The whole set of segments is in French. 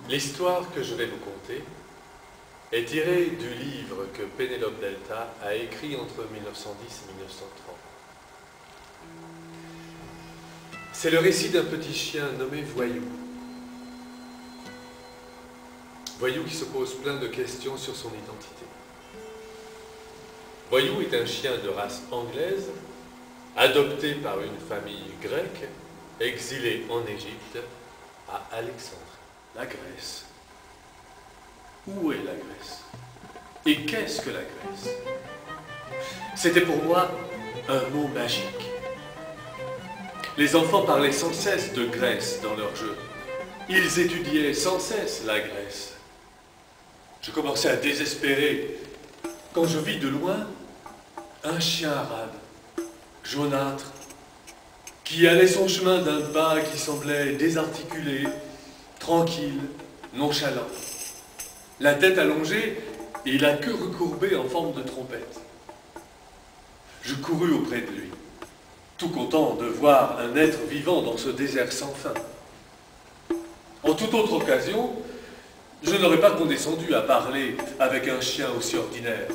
L'histoire que je vais vous conter est tirée du livre que Pénélope Delta a écrit entre 1910 et 1930. C'est le récit d'un petit chien nommé Voyou. Voyou qui se pose plein de questions sur son identité. Voyou est un chien de race anglaise, adopté par une famille grecque, exilé en Égypte, à Alexandrie. La Grèce. Où est la Grèce? Et qu'est-ce que la Grèce? C'était pour moi un mot magique. Les enfants parlaient sans cesse de Grèce dans leurs jeux. Ils étudiaient sans cesse la Grèce. Je commençais à désespérer quand je vis de loin un chien arabe, jaunâtre, qui allait son chemin d'un pas qui semblait désarticulé, tranquille, nonchalant, la tête allongée et la queue recourbée en forme de trompette. Je courus auprès de lui, tout content de voir un être vivant dans ce désert sans fin. En toute autre occasion, je n'aurais pas condescendu à parler avec un chien aussi ordinaire.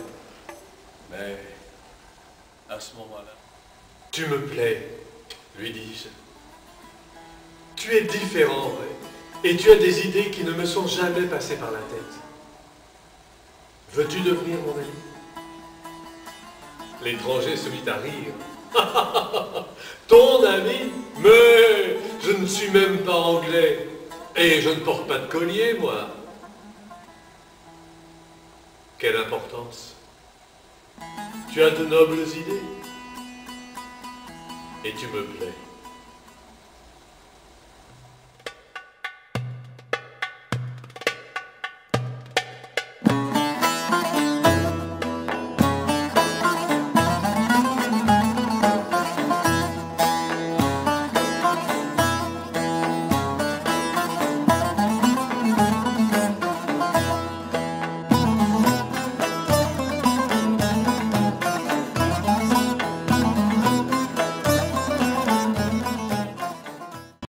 Mais, à ce moment-là... « Tu me plais, lui dis-je. Tu es différent, et tu as des idées qui ne me sont jamais passées par la tête. Veux-tu devenir mon ami ?» L'étranger se mit à rire. « Ton ami? Mais je ne suis même pas anglais, et je ne porte pas de collier, moi. » Quelle importance! Tu as de nobles idées, et tu me plais.